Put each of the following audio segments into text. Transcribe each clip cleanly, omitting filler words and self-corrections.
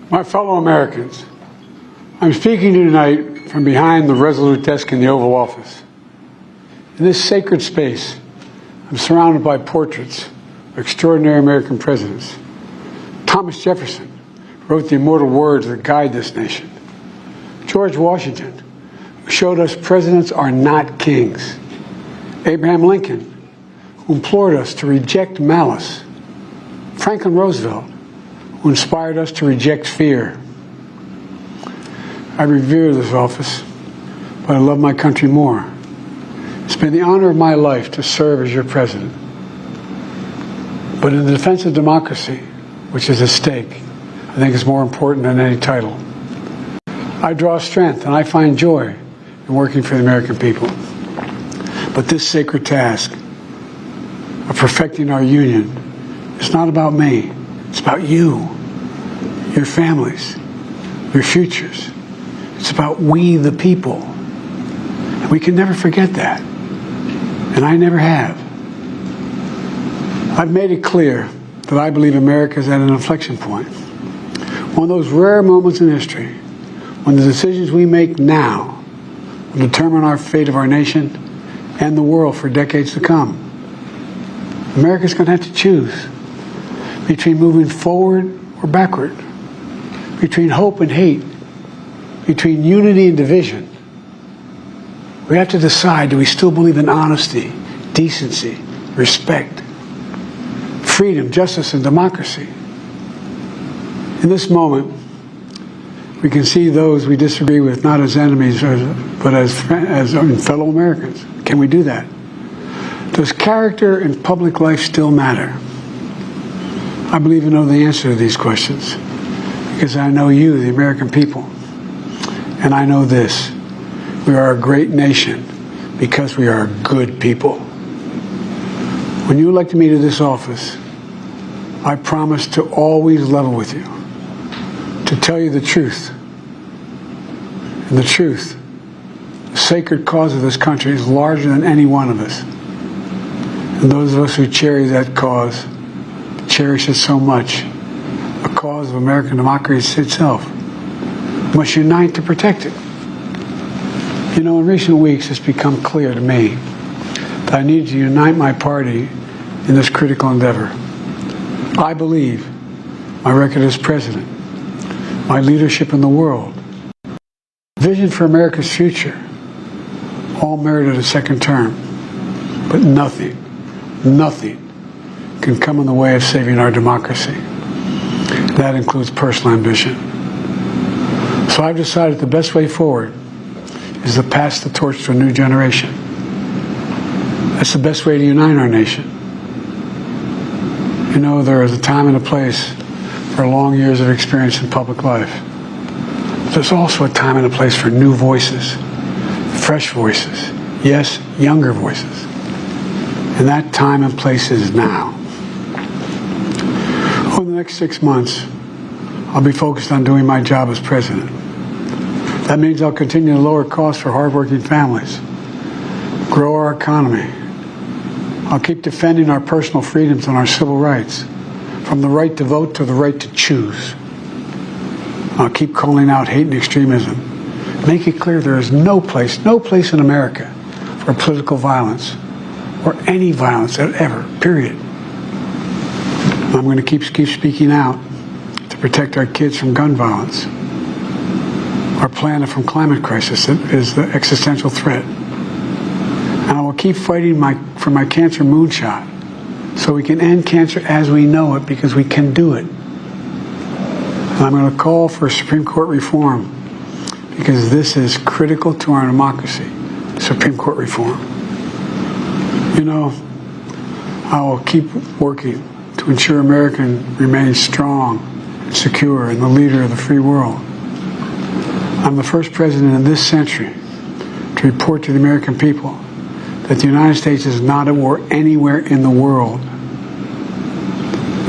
My fellow Americans, I'm speaking to you tonight from behind the resolute desk in the Oval Office. In this sacred space, I'm surrounded by portraits of extraordinary American presidents. Thomas Jefferson wrote the immortal words that guide this nation. George Washington, who showed us presidents are not kings. Abraham Lincoln, who implored us to reject malice. Franklin Roosevelt, who inspired us to reject fear. I revere this office, but I love my country more. It's been the honor of my life to serve as your president. But in the defense of democracy, which is at stake, I think is more important than any title. I draw strength and I find joy in working for the American people. But this sacred task of perfecting our union is not about me. It's about you, your families, your futures. It's about we, the people. And we can never forget that. And I never have. I've made it clear that I believe America is at an inflection point. One of those rare moments in history when the decisions we make now will determine our fate of our nation and the world for decades to come. America's going to have to choose between moving forward or backward, between hope and hate, between unity and division. We have to decide, do we still believe in honesty, decency, respect, freedom, justice, and democracy? In this moment, we can see those we disagree with not as enemies, but as fellow Americans. Can we do that? Does character in public life still matter? I believe you know the answer to these questions because I know you, the American people. And I know this. We are a great nation because we are good people. When you elected me to this office, I promised to always level with you, to tell you the truth. And the truth, the sacred cause of this country is larger than any one of us. And those of us who cherish that cause, cherish it so much, a cause of American democracy itself, must unite to protect it. You know, in recent weeks, it's become clear to me that I need to unite my party in this critical endeavor. I believe my record as president, my leadership in the world, vision for America's future, all merited a second term. But nothing can come in the way of saving our democracy. That includes personal ambition. So I've decided the best way forward is to pass the torch to a new generation. That's the best way to unite our nation. You know, there is a time and a place for long years of experience in public life. But there's also a time and a place for new voices, fresh voices, yes, younger voices. And that time and place is now. Over the next 6 months, I'll be focused on doing my job as president. That means I'll continue to lower costs for hardworking families, grow our economy. I'll keep defending our personal freedoms and our civil rights, from the right to vote to the right to choose. I'll keep calling out hate and extremism. Make it clear there is no place in America for political violence or any violence ever, period. I'm going to keep speaking out to protect our kids from gun violence, our planet from climate crisis that is the existential threat. And I will keep fighting for my cancer moonshot so we can end cancer as we know it, because we can do it. And I'm going to call for Supreme Court reform because this is critical to our democracy, Supreme Court reform. You know, I will keep working to ensure America remains strong, secure, and the leader of the free world. I'm the first president in this century to report to the American people that the United States is not at war anywhere in the world.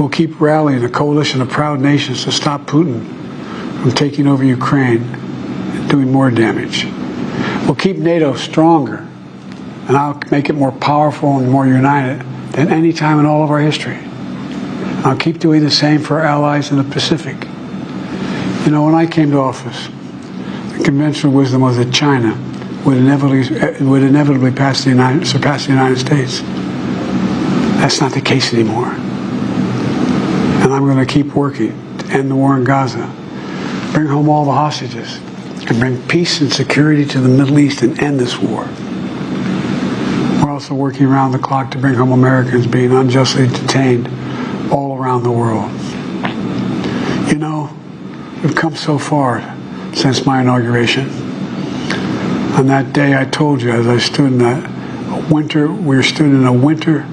We'll keep rallying a coalition of proud nations to stop Putin from taking over Ukraine and doing more damage. We'll keep NATO stronger, and I'll make it more powerful and more united than any time in all of our history. I'll keep doing the same for our allies in the Pacific. You know, when I came to office, the conventional wisdom was that China would inevitably surpass the United States. That's not the case anymore. And I'm going to keep working to end the war in Gaza, bring home all the hostages, and bring peace and security to the Middle East and end this war. We're also working around the clock to bring home Americans being unjustly detained all around the world. You know, we've come so far since my inauguration. On that day, I told you, as I stood in we stood in a winter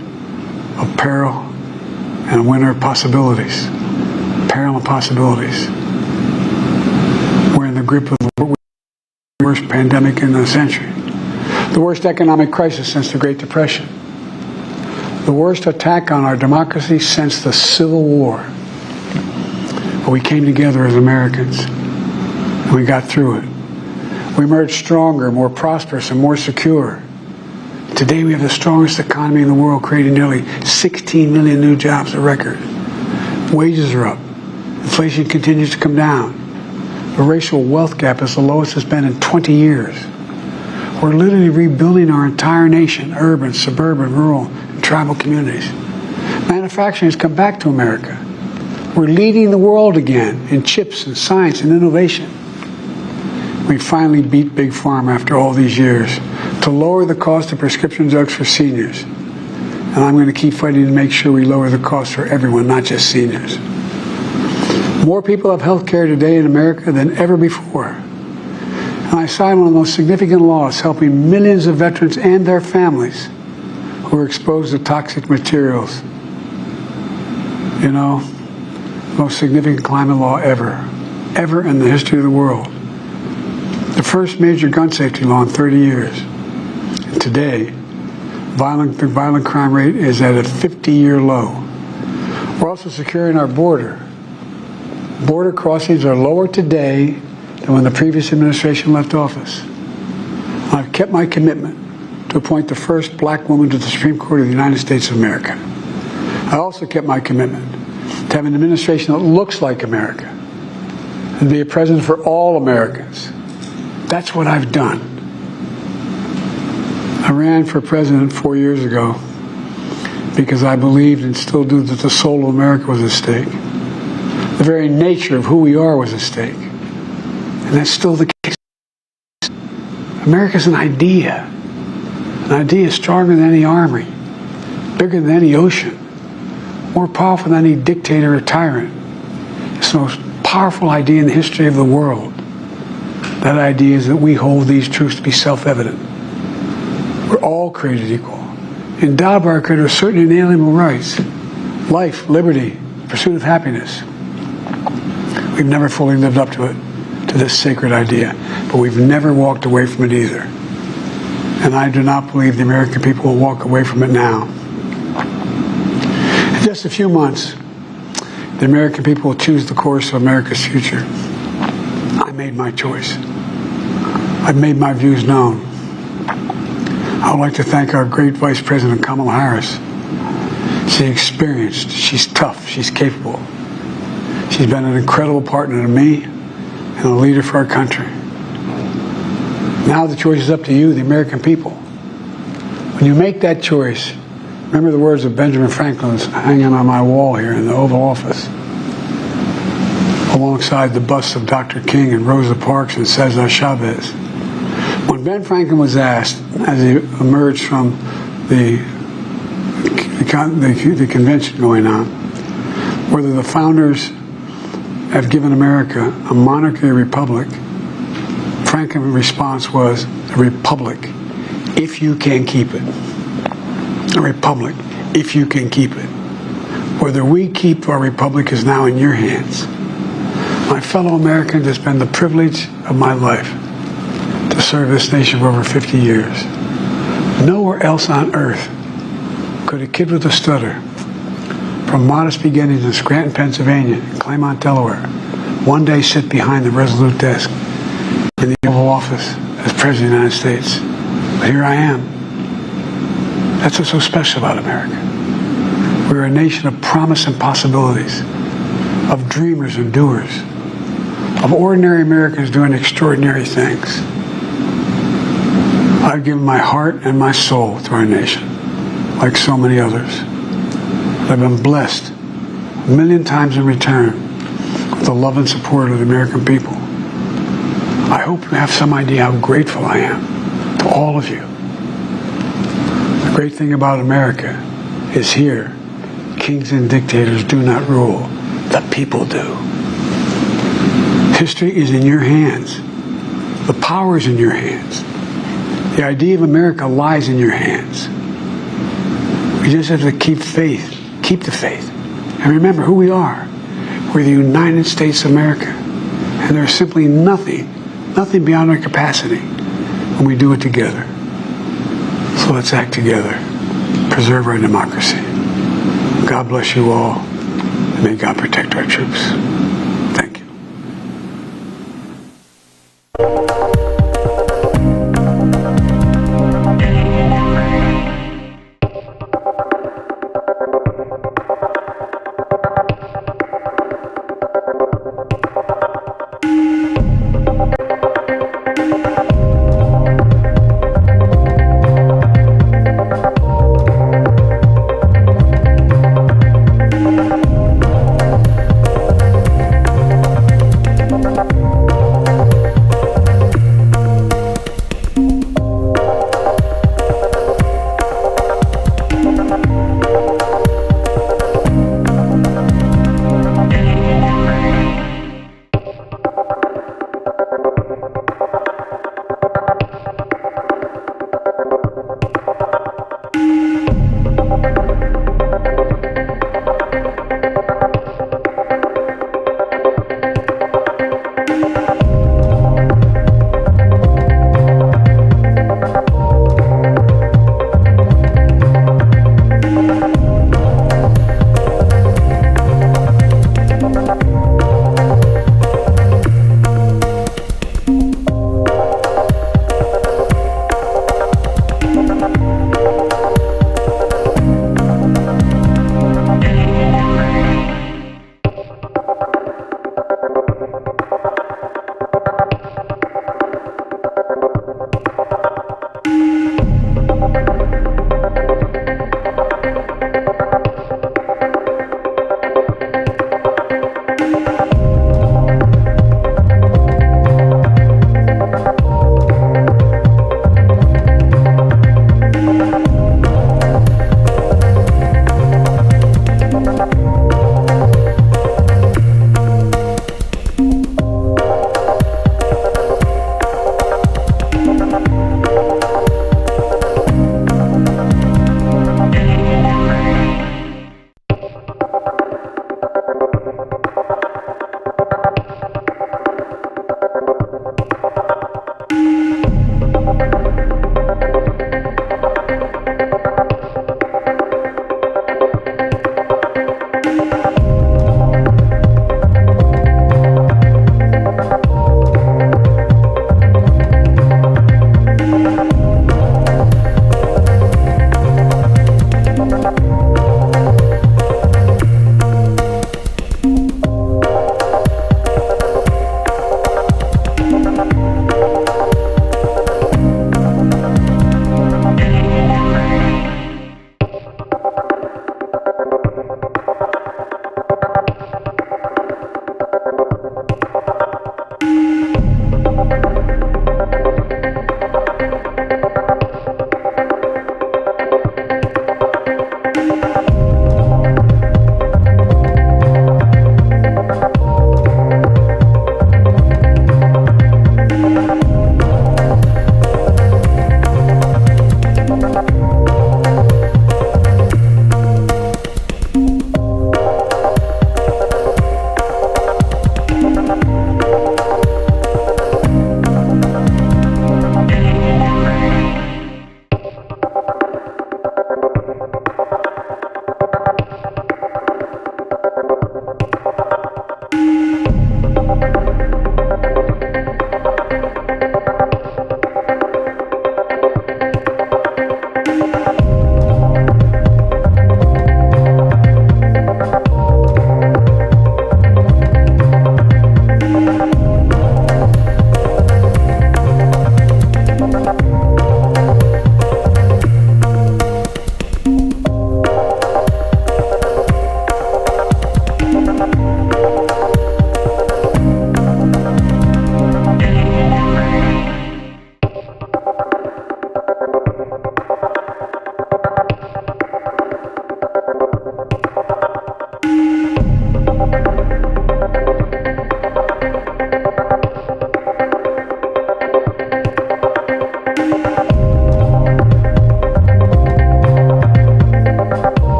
of peril and a winter of possibilities. Peril and possibilities. We're in the grip of the worst pandemic in a century. The worst economic crisis since the Great Depression. The worst attack on our democracy since the Civil War. But we came together as Americans, and we got through it. We emerged stronger, more prosperous, and more secure. Today we have the strongest economy in the world, creating nearly 16 million new jobs, a record. Wages are up. Inflation continues to come down. The racial wealth gap is the lowest it's been in 20 years. We're literally rebuilding our entire nation, urban, suburban, rural, and tribal communities. Manufacturing has come back to America. We're leading the world again in chips and science and innovation. We finally beat Big Pharma after all these years to lower the cost of prescription drugs for seniors. And I'm going to keep fighting to make sure we lower the cost for everyone, not just seniors. More people have health care today in America than ever before. And I signed one of the most significant laws helping millions of veterans and their families who are exposed to toxic materials. You know, the most significant climate law ever in the history of the world. The first major gun safety law in 30 years. And today, the violent crime rate is at a 50-year low. We're also securing our border. Border crossings are lower today than when the previous administration left office. I've kept my commitment to appoint the first black woman to the Supreme Court of the United States of America. I also kept my commitment to have an administration that looks like America and be a president for all Americans. That's what I've done. I ran for president 4 years ago because I believed and still do that the soul of America was at stake. The very nature of who we are was at stake. And that's still the case. America's an idea. An idea stronger than any army, bigger than any ocean, more powerful than any dictator or tyrant. It's the most powerful idea in the history of the world. That idea is that we hold these truths to be self-evident. We're all created equal, endowed by our Creator with certain inalienable rights: life, liberty, pursuit of happiness. We've never fully lived up to it, to this sacred idea, but we've never walked away from it either. And I do not believe the American people will walk away from it now. In just a few months, the American people will choose the course of America's future. I made my choice. I've made my views known. I would like to thank our great Vice President Kamala Harris. She's experienced, she's tough, she's capable. She's been an incredible partner to me and a leader for our country. Now the choice is up to you, the American people. When you make that choice, remember the words of Benjamin Franklin that's hanging on my wall here in the Oval Office, alongside the busts of Dr. King and Rosa Parks and Cesar Chavez. When Ben Franklin was asked, as he emerged from the convention going on, whether the founders have given America a monarchy or republic, Franklin's response was, a republic, if you can keep it. A republic, if you can keep it. Whether we keep our republic is now in your hands. My fellow Americans, it's been the privilege of my life to serve this nation for over 50 years. Nowhere else on earth could a kid with a stutter, from modest beginnings in Scranton, Pennsylvania, and Claymont, Delaware, one day sit behind the resolute desk in the Oval Office as President of the United States. But here I am. That's what's so special about America. We're a nation of promise and possibilities, of dreamers and doers, of ordinary Americans doing extraordinary things. I've given my heart and my soul to our nation, like so many others. I've been blessed a million times in return with the love and support of the American people. I hope you have some idea how grateful I am to all of you. The great thing about America is here, kings and dictators do not rule, the people do. History is in your hands. The power is in your hands. The idea of America lies in your hands. We just have to keep faith, keep the faith. And remember who we are. We're the United States of America. And there's simply nothing beyond our capacity when we do it together. So let's act together. Preserve our democracy. God bless you all. And may God protect our troops.